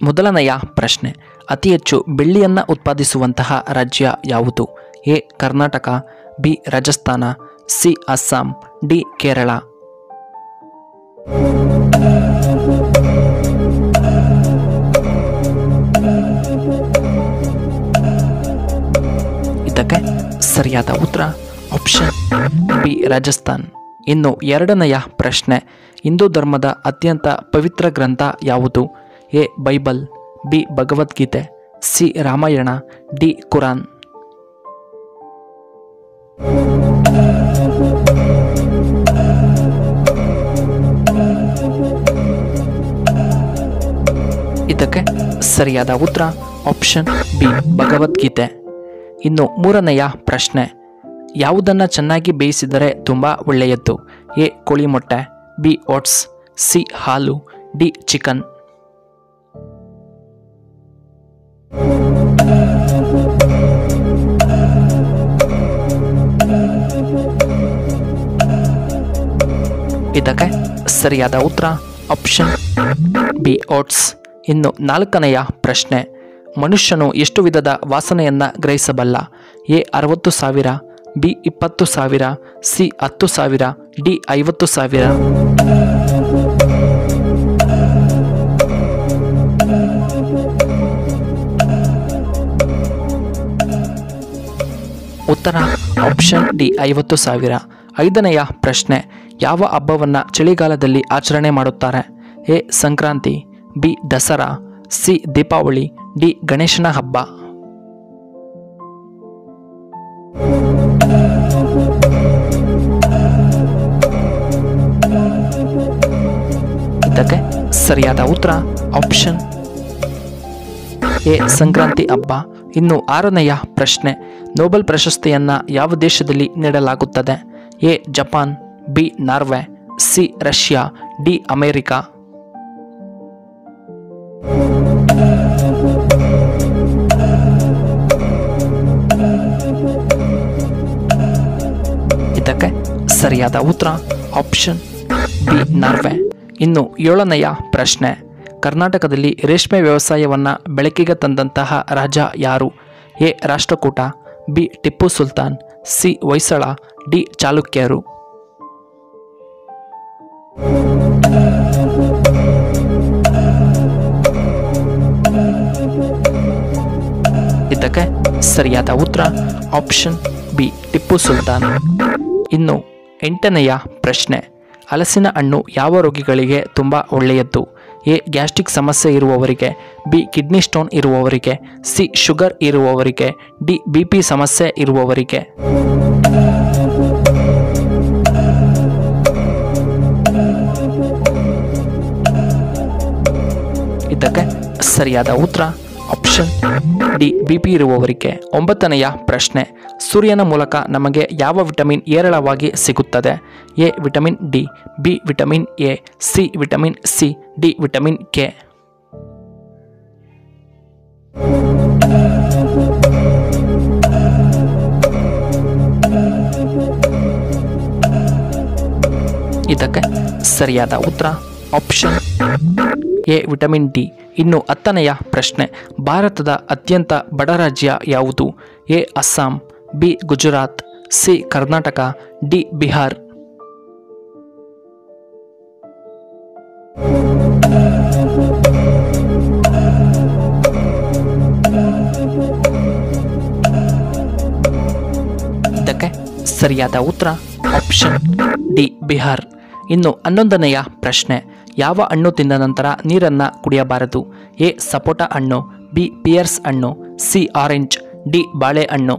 ಮೊದಲನೆಯ ಪ್ರಶ್ನೆ, ಅತಿ ಹೆಚ್ಚು ಬೆಳ್ಳಿಯನ್ನು ಉತ್ಪಾದಿಸುವಂತಹ ರಾಜ್ಯ ಯಾವುದು? A Karnataka, B Rajasthan, C Assam, D Kerala. ಇದಕ್ಕೆ ಸರಿಯಾದ ಉತ್ತರ ಆಪ್ಷನ್ ಬಿ ರಾಜಸ್ಥಾನ್. ಇನ್ನು ಎರಡನೆಯ ಪ್ರಶ್ನೆ, ಹಿಂದೂ ಧರ್ಮದ ಅತ್ಯಂತ ಪವಿತ್ರ ಗ್ರಂಥ ಯಾವುದು? A Bible, B Bhagavad Gita, C Ramayana, D Quran. ಇದಕ್ಕೆ ಸರಿಯಾದ ಉತ್ತರ ಆಪ್ಷನ್ ಬಿ ಭಗವದ್ಗೀತೆ. ಇನ್ನು ಮೂರನೆಯ ಪ್ರಶ್ನೆ, ಯಾವುದನ್ನು ಚೆನ್ನಾಗಿ ಬೇಯಿಸಿದರೆ ತುಂಬ ಒಳ್ಳೆಯದ್ದು? ಎ ಕೋಳಿ ಮೊಟ್ಟೆ, ಬಿ ಓಟ್ಸ್, ಸಿ ಹಾಲು, ಡಿ ಚಿಕನ್. ಇದಕ್ಕೆ ಸರಿಯಾದ ಉತ್ತರ ಆಪ್ಷನ್ ಬಿ ಓಟ್ಸ್. ಇನ್ನು ನಾಲ್ಕನೆಯ ಪ್ರಶ್ನೆ, ಮನುಷ್ಯನು ಎಷ್ಟು ವಿಧದ ವಾಸನೆಯನ್ನು ಗ್ರಹಿಸಬಲ್ಲ? A 60,000, B 20,000, C 10,000, D 50,000. ಉತ್ತರ ಆಪ್ಷನ್ ಡಿ 50,000. ಐದನೆಯ ಪ್ರಶ್ನೆ, ಯಾವ ಹಬ್ಬವನ್ನು ಚಳಿಗಾಲದಲ್ಲಿ ಆಚರಣೆ ಮಾಡುತ್ತಾರೆ? A Sankranti, B Dasara, C Deepavali, D ಗಣೇಶನ ಹಬ್ಬ. ಇದಕ್ಕೆ ಸರಿಯಾದ ಉತ್ತರ ಆಪ್ಷನ್ ಎ ಸಂಕ್ರಾಂತಿ ಹಬ್ಬ. ಇನ್ನು ಆರನೆಯ ಪ್ರಶ್ನೆ, ನೊಬೆಲ್ ಪ್ರಶಸ್ತಿಯನ್ನು ಯಾವ ದೇಶದಲ್ಲಿ ನೀಡಲಾಗುತ್ತದೆ? A Japan, B Norway, C Russia, D America. ಇದಕ್ಕೆ ಸರಿಯಾದ ಉತ್ತರ ಆಪ್ಷನ್ ಬಿ ನಾರ್ವೆ. ಇನ್ನು ಏಳನೆಯ ಪ್ರಶ್ನೆ, ಕರ್ನಾಟಕದಲ್ಲಿ ರೇಷ್ಮೆ ವ್ಯವಸಾಯವನ್ನು ಬೆಳಕಿಗೆ ತಂದಂತಹ ರಾಜ ಯಾರು? A Rashtrakuta, B Tipu Sultan, C Hoysala, D ಚಾಲುಕ್ಯರು. ಇದಕ್ಕೆ ಸರಿಯಾದ ಉತ್ತರ ಆಪ್ಷನ್ ಬಿ ಟಿಪ್ಪು ಸುಲ್ತಾನ್. ಇನ್ನು ಎಂಟನೆಯ ಪ್ರಶ್ನೆ, ಹಲಸಿನ ಹಣ್ಣು ಯಾವ ರೋಗಿಗಳಿಗೆ ತುಂಬ ಒಳ್ಳೆಯದ್ದು? ಎ ಗ್ಯಾಸ್ಟ್ರಿಕ್ ಸಮಸ್ಯೆ ಇರುವವರಿಗೆ, ಬಿ ಕಿಡ್ನಿ ಸ್ಟೋನ್ ಇರುವವರಿಗೆ, ಸಿ ಶುಗರ್ ಇರುವವರಿಗೆ, ಡಿ BP ಸಮಸ್ಯೆ ಇರುವವರಿಗೆ. ಇದಕ್ಕೆ ಸರಿಯಾದ ಉತ್ತರ ಆಪ್ಷನ್ ಡಿ BP ಇರುವವರಿಗೆ. ಒಂಬತ್ತನೆಯ ಪ್ರಶ್ನೆ, ಸೂರ್ಯನ ಮೂಲಕ ನಮಗೆ ಯಾವ ವಿಟಮಿನ್ ಹೇರಳವಾಗಿ ಸಿಗುತ್ತದೆ? A vitamin D, B vitamin A, C vitamin C, D vitamin K. ಇದಕ್ಕೆ ಸರಿಯಾದ ಉತ್ತರ ಆಪ್ಷನ್ ಎ ವಿಟಮಿನ್ ಡಿ. ಇನ್ನು ಹತ್ತನೆಯ ಪ್ರಶ್ನೆ, ಭಾರತದ ಅತ್ಯಂತ ಬಡ ರಾಜ್ಯ ಯಾವುದು? A Assam, B Gujarat, C Karnataka, D Bihar. ಇದಕ್ಕೆ ಸರಿಯಾದ ಉತ್ತರ ಆಪ್ಷನ್ ಡಿ ಬಿಹಾರ್. ಇನ್ನು 11ನೆಯ ಪ್ರಶ್ನೆ, ಯಾವ ಹಣ್ಣು ತಿಂದ ನಂತರ ನೀರನ್ನು ಕುಡಿಯಬಾರದು? ಎ ಸಪೋಟ ಹಣ್ಣು, ಬಿ ಪಿಯರ್ಸ್ ಹಣ್ಣು, ಸಿ ಆರೆಂಜ್, ಡಿ ಬಾಳೆಹಣ್ಣು.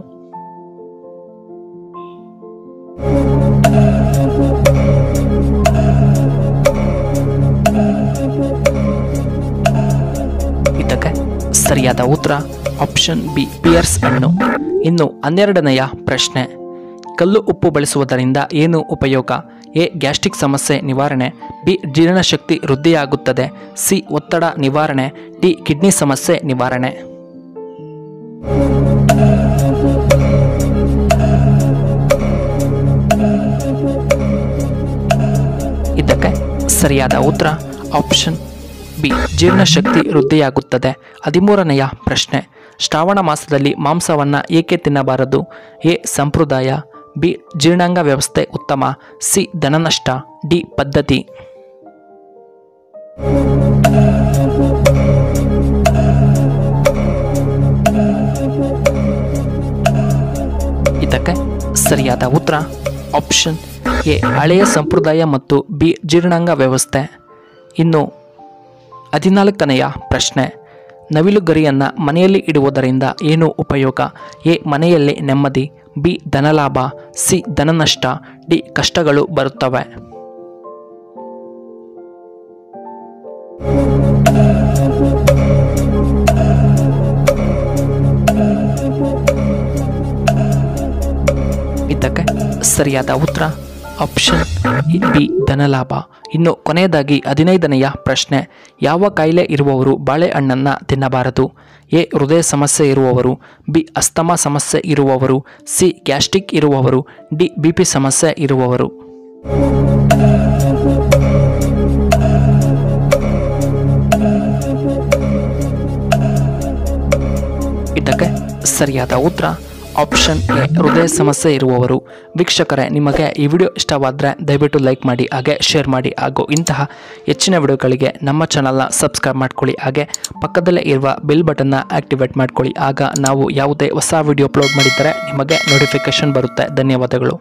ಇದಕ್ಕೆ ಸರಿಯಾದ ಉತ್ತರ ಆಪ್ಷನ್ ಬಿ ಪಿಯರ್ಸ್ ಹಣ್ಣು. ಇನ್ನು 12ನೆಯ ಪ್ರಶ್ನೆ, ಕಲ್ಲು ಉಪ್ಪು ಬಳಸುವುದರಿಂದ ಏನು ಉಪಯೋಗ? ಎ ಗ್ಯಾಸ್ಟ್ರಿಕ್ ಸಮಸ್ಯೆ ನಿವಾರಣೆ, ಬಿ ಜೀರ್ಣಶಕ್ತಿ ವೃದ್ಧಿಯಾಗುತ್ತದೆ, ಸಿ ಒತ್ತಡ ನಿವಾರಣೆ, ಡಿ ಕಿಡ್ನಿ ಸಮಸ್ಯೆ ನಿವಾರಣೆ. ಇದಕ್ಕೆ ಸರಿಯಾದ ಉತ್ತರ ಆಪ್ಷನ್ ಬಿ ಜೀರ್ಣಶಕ್ತಿ ವೃದ್ಧಿಯಾಗುತ್ತದೆ. 13ನೆಯ ಪ್ರಶ್ನೆ, ಶ್ರಾವಣ ಮಾಸದಲ್ಲಿ ಮಾಂಸವನ್ನು ಏಕೆ ತಿನ್ನಬಾರದು? ಎ ಸಂಪ್ರದಾಯ, ಬಿ ಜೀರ್ಣಾಂಗ ವ್ಯವಸ್ಥೆ ಉತ್ತಮ, ಸಿ ಧನನಷ್ಟ, ಡಿ ಪದ್ಧತಿ. ಇದಕ್ಕೆ ಸರಿಯಾದ ಉತ್ತರ ಆಪ್ಷನ್ ಎ ಹಳೆಯ ಸಂಪ್ರದಾಯ ಮತ್ತು ಬಿ ಜೀರ್ಣಾಂಗ ವ್ಯವಸ್ಥೆ. ಇನ್ನು 14ನೆಯ ಪ್ರಶ್ನೆ, ನವಿಲುಗರಿಯನ್ನು ಮನೆಯಲ್ಲಿ ಇಡುವುದರಿಂದ ಏನು ಉಪಯೋಗ? ಎ ಮನೆಯಲ್ಲಿ ನೆಮ್ಮದಿ, ಬಿ ಧನಲಾಭ, ಸಿ ಧನನಷ್ಟ, ಡಿ ಕಷ್ಟಗಳು ಬರುತ್ತವೆ. ಇದಕ್ಕೆ ಸರಿಯಾದ ಉತ್ತರ ಆಪ್ಷನ್ ಬಿ ಧನಲಾಭ. ಇನ್ನು ಕೊನೆಯದಾಗಿ 15ನೆಯ ಪ್ರಶ್ನೆ, ಯಾವ ಕಾಯಿಲೆ ಇರುವವರು ಬಾಳೆಹಣ್ಣನ್ನು ತಿನ್ನಬಾರದು? ಎ ಹೃದಯ ಸಮಸ್ಯೆ ಇರುವವರು, ಬಿ ಅಸ್ತಮಾ ಸಮಸ್ಯೆ ಇರುವವರು, ಸಿ ಗ್ಯಾಸ್ಟ್ರಿಕ್ ಇರುವವರು, ಡಿ BP ಸಮಸ್ಯೆ ಇರುವವರು. ಇದಕ್ಕೆ ಸರಿಯಾದ ಉತ್ತರ ಆಪ್ಷನ್ ಎ ಹೃದಯ ಸಮಸ್ಯೆ ಇರುವವರು. ವೀಕ್ಷಕರೇ, ನಿಮಗೆ ಈ ವಿಡಿಯೋ ಇಷ್ಟವಾದರೆ ದಯವಿಟ್ಟು ಲೈಕ್ ಮಾಡಿ, ಹಾಗೆ ಶೇರ್ ಮಾಡಿ, ಹಾಗೂ ಇಂತಹ ಹೆಚ್ಚಿನ ವಿಡಿಯೋಗಳಿಗೆ ನಮ್ಮ ಚಾನಲ್ನ ಸಬ್ಸ್ಕ್ರೈಬ್ ಮಾಡ್ಕೊಳ್ಳಿ. ಹಾಗೆ ಪಕ್ಕದಲ್ಲೇ ಇರುವ ಬೆಲ್ ಬಟನ್ನ ಆಕ್ಟಿವೇಟ್ ಮಾಡ್ಕೊಳ್ಳಿ. ಆಗ ನಾವು ಯಾವುದೇ ಹೊಸ ವಿಡಿಯೋ ಅಪ್ಲೋಡ್ ಮಾಡಿದರೆ ನಿಮಗೆ ನೋಟಿಫಿಕೇಶನ್ ಬರುತ್ತೆ. ಧನ್ಯವಾದಗಳು.